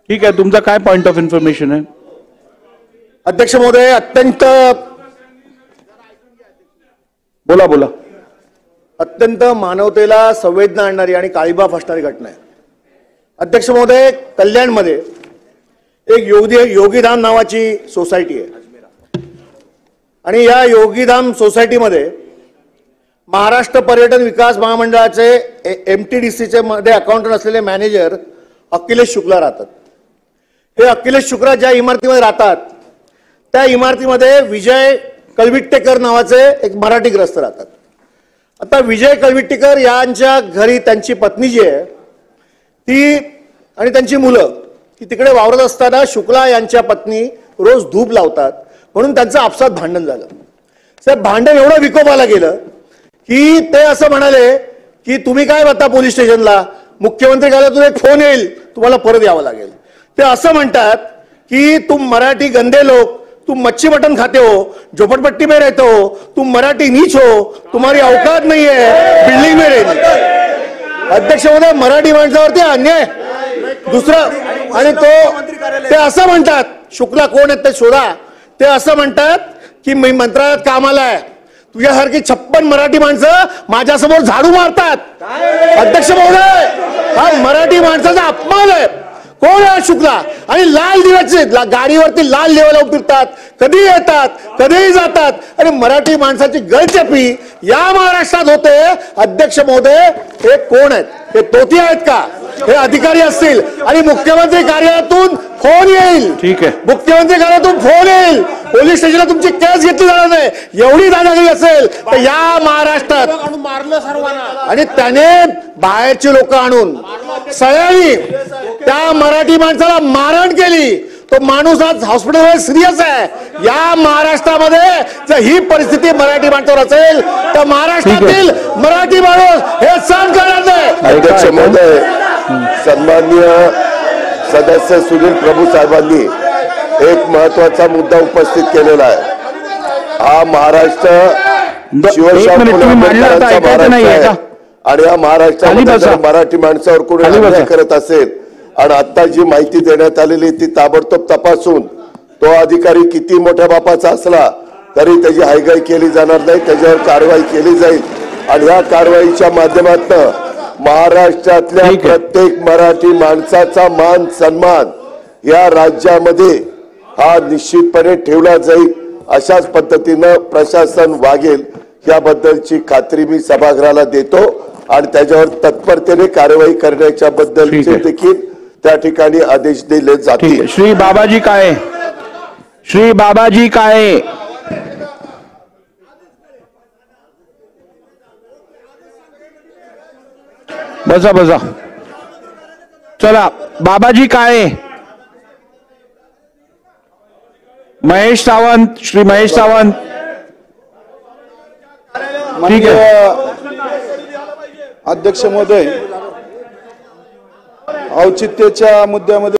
ठीक आहे, तुमचा काय पॉइंट ऑफ इन्फॉर्मेशन आहे? अध्यक्ष महोदय, अत्यंत बोला. अत्यंत मानवतेला संवेदना आणणारी आणि काळीबा फासणारी घटना आहे. अध्यक्ष महोदय, कल्याणमध्ये एक योगीधाम नावाची सोसायटी आहे आणि या योगीधाम सोसायटीमध्ये महाराष्ट्र पर्यटन विकास महामंडळाचे MTDCचे मध्ये अकाउंटंट असलेले मॅनेजर अखिलेश शुक्ला राहतात. हे अखिलेश शुक्ला ज्या इमारतीमध्ये राहतात त्या इमारतीमध्ये विजय कलविट्टेकर नावाचे एक मराठी ग्रस्त राहतात. आता विजय कलविट्टेकर यांच्या घरी त्यांची पत्नी जी आहे ती आणि त्यांची मुलं ती तिकडे वावरत असताना शुक्ला यांच्या पत्नी रोज धूप लावतात म्हणून त्यांचं आपसात भांडण झालं. साहेब, भांडण एवढं विकोपाला गेलं की ते असं म्हणाले की तुम्ही काय बघता पोलीस स्टेशनला, मुख्यमंत्री कार्यालयातून एक फोन येईल, तुम्हाला परत यावं लागेल. ते असं म्हणतात की तुम मराठी गंदे लोग, तुम मच्छी मटन खाते हो, झोपड़पट्टी में रहते हो, तुम मराठी नीच हो, तुम्हारी औकात नहीं है बिल्डिंग में रहने. अध्यक्ष महोदय, मराठी माणसावरती अन्याय. दुसरं आणि ते असं म्हणतात, शुक्ला कोण आहेत ते शोधा, ते असं म्हणतात की मी मंत्रालयात कामाला आहे, तुझ्यासारखी 56 मराठी माणसं माझ्यासमोर झाडू मारतात. अध्यक्ष महोदय, हा मराठी माणसाचा अपमान आहे. कोण आहे शुक्ला? आणि लाल दिव्याचे गाडीवरती लाल दिवे लावून फिरतात, कधी येतात कधीही जातात आणि मराठी माणसाची गळचेपी या महाराष्ट्रात होते. अध्यक्ष महोदय, हे कोण आहेत? हे तोती आहेत का? हे अधिकारी असतील. आणि मुख्यमंत्री कार्यालयातून फोन येईल, ठीक आहे, मुख्यमंत्री कार्यालयातून फोन येईल, पोलीस स्टेशनला तुमची केस घेतली जाणार नाही, एवढी दादागिरी असेल तर या महाराष्ट्रात मारलं सर्वांना. आणि त्याने बाहेरची लोक आणून सगळ्यांनी त्या मराठी माणसाला मारहाण केली. तो माणूस आज हॉस्पिटलमध्ये सिरियस आहे. या महाराष्ट्रामध्ये जर ही परिस्थिती मराठी माणसावर असेल तर महाराष्ट्रातील मराठी माणूस हे सहन करणार नाही. अध्यक्ष महोदय, सन्माननीय सदस्य सुनील प्रभू साहेबांनी एक महत्वाचा मुद्दा उपस्थित केलेला आहे. हा महाराष्ट्र शिवशाही महाराष्ट्र आणि या महाराष्ट्रामध्ये मराठी माणसावर कोणी अन्याय करत असेल आणि आता जी माहिती देण्यात आलेली ती ताबडतोब तपासून तो अधिकारी किती मोठ्या बापाचा असला तरी त्याची हायगाई केली जाणार नाही, त्याच्यावर कारवाई केली जाईल. आणि या कारवाईच्या माध्यमातून महाराष्ट्रातल्या प्रत्येक मराठी माणसाचा मान सन्मान या राज्यामध्ये हा निश्चितपणे ठेवला जाईल. अशाच पद्धतीनं प्रशासन वागेल याबद्दलची खात्री मी सभागृहाला देतो आणि त्याच्यावर तत्परतेने कारवाई करण्याच्या बद्दलचे देखील त्या ठिकाणी आदेश दिले जातील. श्री बाबाजी काळे, श्री बाबाजी काळे, बसा. चला, बाबाजी काळे, महेश सावंत, श्री महेश सावंत. ठीक आहे अध्यक्ष महोदय, औचित्याच्या मुद्द्यामध्ये